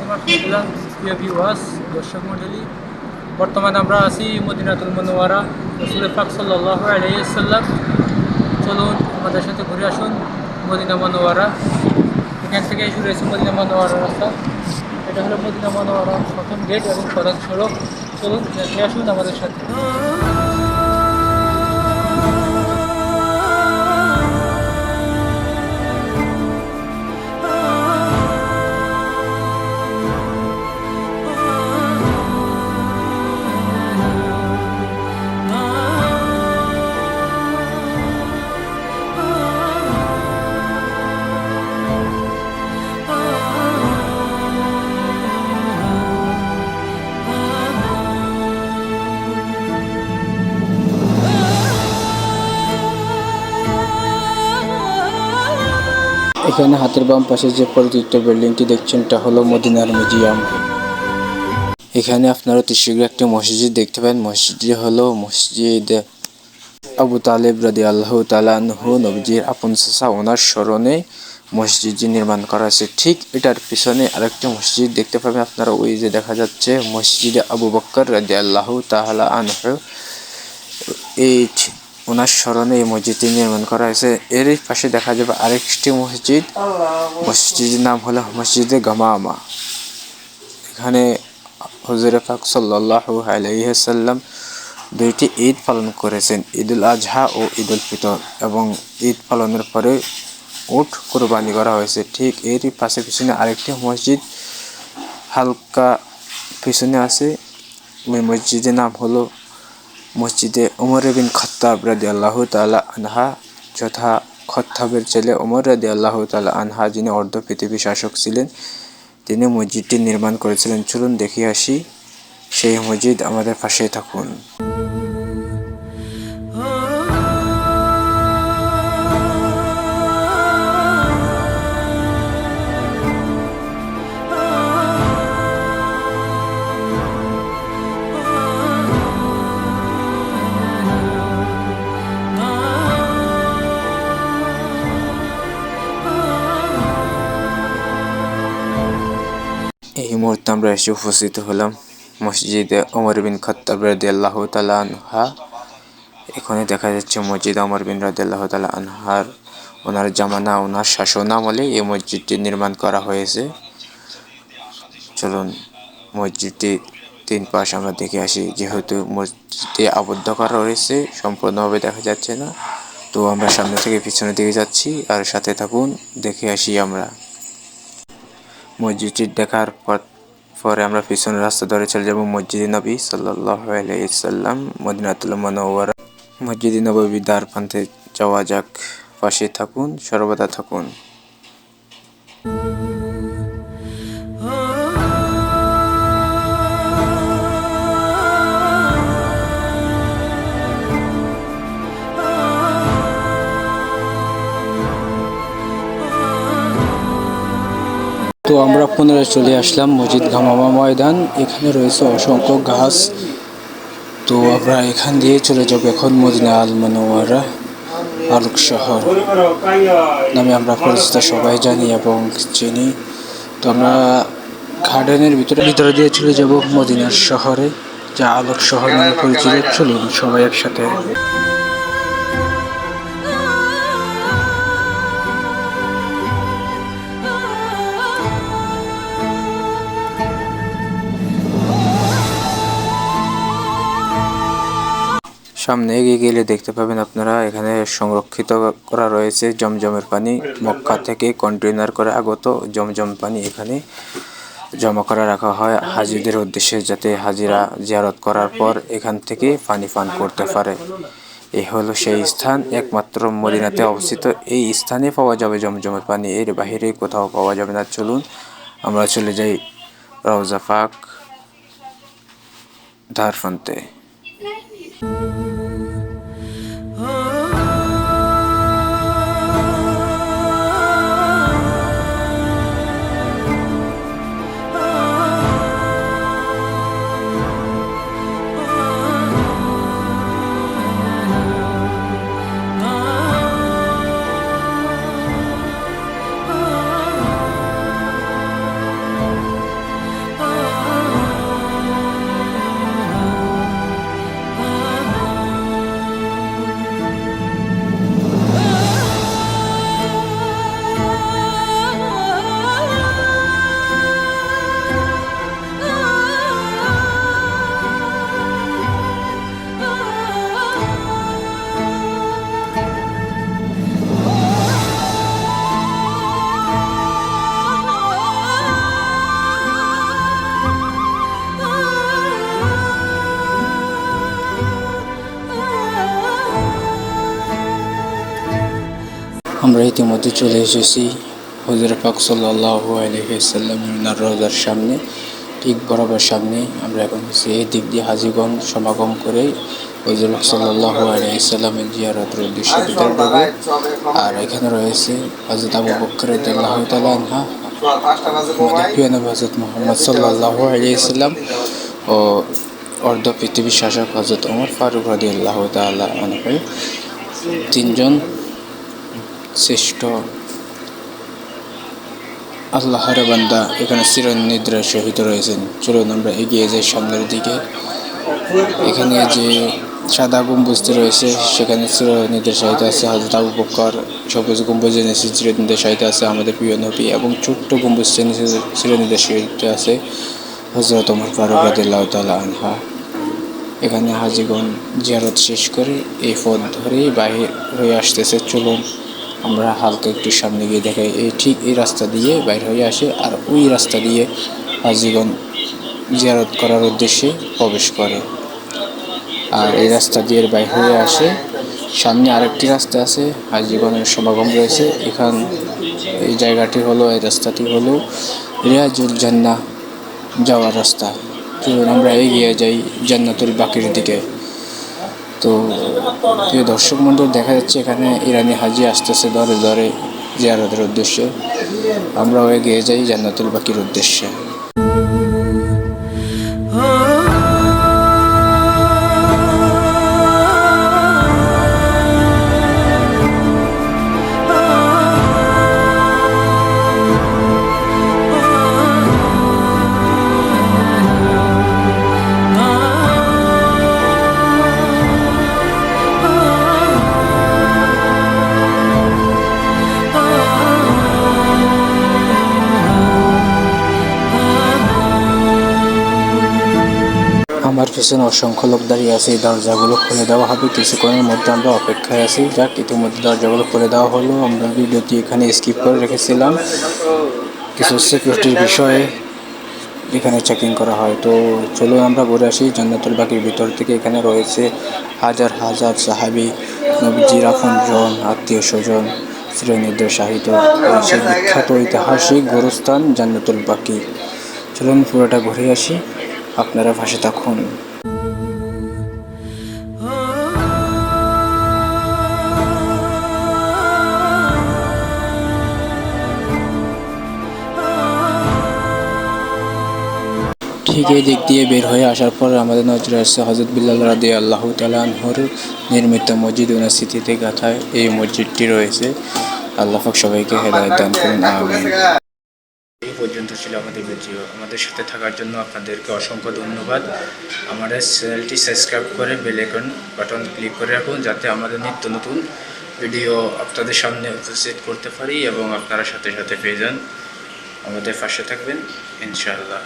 আলাইকুম রহমতুল্লাহ। প্রিয় ভিউয়ার্স, দর্শক মণ্ডলী, বর্তমানে আমরা আছি মদিনাতুল মুনাওয়ারা, রাসূল পাক সাল্লাল্লাহু আলাইহি ওয়াসাল্লাম। চলুন আমাদের সাথে ঘুরে আসুন মদিনা মুনাওয়ারা। এখান থেকে শুরু হয়েছে মদিনা মুনাওয়ারার রাস্তা। এটা হলো মদিনা মুনাওয়ারার প্রথম গেট এবং প্রধান সড়ক। চলুন দেখে আসুন আমাদের সাথে। এখানে হাতের বাম পাশে যে পরিচিত বিল্ডিংটি দেখছেন তা হলো মদিনার মিউজিয়াম। এখানে আপনারা অতি একটি মসজিদ দেখতে পাবেন। মসজিদটি হলো মসজিদ আবু তালেব রাদিয়াল্লাহু তাআলা আনহু, নবীজির আপন চাচা, ওনার স্মরণে মসজিদটি নির্মাণ করা হয়েছে। ঠিক এটার পিছনে আরেকটি মসজিদ দেখতে পাবেন আপনারা, ওই যে দেখা যাচ্ছে মসজিদে আবু বকর রাদিয়াল্লাহু তাআলা আনহু, এই ওনার স্মরণে এই মসজিদটি নির্মাণ করা হয়েছে। এর পাশে দেখা যাবে আরেকটি মসজিদ, মসজিদের নাম হলো মসজিদে গামামা। এখানে হুজুর পাক সাল্লাল্লাহু আলাইহি ওয়াসাল্লাম দুইটি ঈদ পালন করেছেন, ঈদুল আজহা ও ঈদুল ফিতর, এবং ঈদ পালনের পরে উট কুরবানি করা হয়েছে। ঠিক এরই পাশে পিছনে আরেকটি মসজিদ হালকা পিছনে আছে, ওই মসজিদের নাম হলো মসজিদে ওমর বিন খাত্তাব রাদিয়াল্লাহু তাআলা আনহা, যথা খাত্তাবের ছেলে ওমর রাদিয়াল্লাহু তাআলা আনহা, যিনি অর্ধ পৃথিবী শাসক ছিলেন, তিনি মসজিদটি নির্মাণ করেছিলেন। চলুন দেখে আসি সেই মসজিদ, আমাদের পাশে থাকুন। এই মুহূর্তে আমরা এসে উপস্থিত হলাম মসজিদে ওমর বিন খাত্তাব রাদিয়াল্লাহু তাআলা আনহা। এখানে দেখা যাচ্ছে মসজিদ ওমর বিন রাদিয়াল্লাহু তাআলা আনহার, ওনার জামানা, ওনার শাসনামলে এই মসজিদটি নির্মাণ করা হয়েছে। চলুন মসজিদটি তিন পাশ আমরা দেখে আসি। যেহেতু মসজিদটি আবদ্ধ করা রয়েছে, সম্পূর্ণভাবে দেখা যাচ্ছে না, তো আমরা সামনে থেকে পিছনের দিকে যাচ্ছি, আর সাথে থাকুন, দেখে আসি আমরা। মসজিদটি দেখার পরে আমরা পিছনের রাস্তা ধরে চলে যাব মসজিদে নবী সাল্লাল্লাহু আলাইহি ওয়াসাল্লাম, মদিনাতুল মুনাওয়ারা। মসজিদে নববী দ্বার প্রান্তে যাওয়া যাক, পাশে থাকুন, সর্বদা থাকুন। তো আমরা পুনরায় চলে আসলাম মসজিদ গামামা ময়দান। এখানে রয়েছে অসংখ্য গাছ। তো আমরা এখান দিয়ে চলে যাব এখন মদিনা আল মুনাওয়ারা, আলোক শহর নামে আমরা পরিচিত, সবাই জানি এবং চিনি। তো আমরা গার্ডেনের ভিতরে দিয়ে চলে যাব মদিনার শহরে, যা আলোক শহর নামে পরিচিত। চলুন সবাই একসাথে। সামনে এগিয়ে গেলে দেখতে পাবেন আপনারা, এখানে সংরক্ষিত করা রয়েছে জমজমের পানি। মক্কা থেকে কন্টেইনার করে আগত জমজম পানি এখানে জমা করে রাখা হয় হাজিদের উদ্দেশ্যে, যাতে হাজিরা জিয়ারত করার পর এখান থেকে পানি পান করতে পারে। এই হলো সেই স্থান, একমাত্র মদিনাতে অবস্থিত এই স্থানে পাওয়া যাবে জমজমের পানি, এর বাহিরে কোথাও পাওয়া যাবে না। চলুন আমরা চলে যাই রওজা পাক ধার প্রান্তে। আমরা ইতিমধ্যে চলে এসেছি হুজুর পাক সাল্লাল্লাহু আলাইহি ওয়াসাল্লামের রওজার সামনে, ঠিক বরাবর সামনে। আমরা এখন এই দিক দিয়ে হাজীগণ সমাগম করে হুজুর সাল্লাল্লাহু আলাইহি ওয়াসাল্লামের জিয়ারতের উদ্দেশ্যে ভিতরে ঢুকবো। আর এখানে রয়েছে হযরত আবু বকর রাদিয়াল্লাহু তাআলা আনহু, আমাদের প্রিয় নবী হযরত মুহাম্মদ সাল্লাল্লাহু আলাইহি ওয়াসাল্লাম ও অর্ধ পৃথিবীর শাসক হযরত ওমর ফারুক রাদিয়াল্লাহু তাআলা আনহু, তিনজন শ্রেষ্ঠ আল্লাহর বান্দা এখানে চিরনিদ্রায় শহীদ রয়েছেন। চলুন আমরা এগিয়ে যাই সামনের দিকে। এখানে যে সাদা গম্বুজটি রয়েছে সেখানে চিরনিদ্রায় শহীদ আছে হযরত আবু বকর, সবুজ গম্বুজের নিচে চিরনিদ্রায় শহীদ আছে আমাদের প্রিয় নবী, এবং ছোট্ট গম্বুজের নিচে চিরনিদ্রায় শহীদ আছে হযরত ওমর ফারুক রাদিয়াল্লাহু তাআলা আনহু। এখানে হাজীগণ জিয়ারত শেষ করে এই পথ ধরেই বাহির হয়ে আসতেছে। চলুন আমরা হালকা একটু সামনে গিয়ে দেখাই। ঠিক এই রাস্তা দিয়ে বাইর হয়ে আসে, আর ওই রাস্তা দিয়ে হাজীগণ জিয়ারত করার উদ্দেশ্যে প্রবেশ করে। আর এই রাস্তা দিয়ে বাইর হয়ে আসে, সামনে আরেকটি রাস্তা আছে, হাজীগণের সমাগম রয়েছে। এই জায়গাটি হলো, এই রাস্তাটি হলো রিয়াজুল জান্নাহ যাওয়ার রাস্তা। চলুন আমরা এগিয়ে যাই জান্নাতুল বাকির দিকে। তো প্রিয় দর্শক মণ্ডল, দেখা যাচ্ছে এখানে ইরানি হাজি আসতেছে দরে দরে জিয়ারতের উদ্দেশ্যে। আমরাও এগিয়ে যাই জান্নাতুল বাকির উদ্দেশ্যে। আমার পিছনে অসংখ্য লোক দাঁড়িয়ে আছে, এই দরজাগুলো খুলে দেওয়া হবে কিছুক্ষণের মধ্যে। আমরা অপেক্ষায় আছি। যাক, ইতিমধ্যে দরজাগুলো খুলে দেওয়া হলো। আমরা ভিডিওটি এখানে স্কিপ করে রেখেছিলাম, কিছু সিকিউরিটির বিষয়ে এখানে চেকিং করা হয়। তো চলুন আমরা ঘুরে আসি জান্নাতুল বাকির ভিতর থেকে। এখানে রয়েছে হাজার হাজার সাহাবী, নবীজির আপনজন, আত্মীয় স্বজন, চিরনিদ্রায় শাহিত সেই বিখ্যাত ঐতিহাসিক গোরস্থান জান্নাতুল বাকি। চলুন পুরোটা ঘুরে আসি, আপনারা পাশে থাকুন। ঠিক এই দিক দিয়ে বের হয়ে আসার পর আমাদের নজরে আসছে হযরত বিল্লাল রাদিয়াল্লাহু তাআলা আনহুর নির্মিত মসজিদ, ওনার স্মৃতিতে গাঁথা এই মসজিদটি রয়েছে। আল্লাহ পাক সবাইকে হেদায়েত দান করুন, আমিন। এই পর্যন্ত ছিল আমাদের ভিডিও। আমাদের সাথে থাকার জন্য আপনাদেরকে অসংখ্য ধন্যবাদ। আমাদের চ্যানেলটি সাবস্ক্রাইব করে বেল আইকন বাটন ক্লিক করে রাখুন, যাতে আমাদের নিত্য নতুন ভিডিও আপনাদের সামনে উপস্থিত করতে পারি এবং আপনারা সাথে সাথে পেয়ে যান। আমাদের পাশে থাকবেন ইনশাআল্লাহ।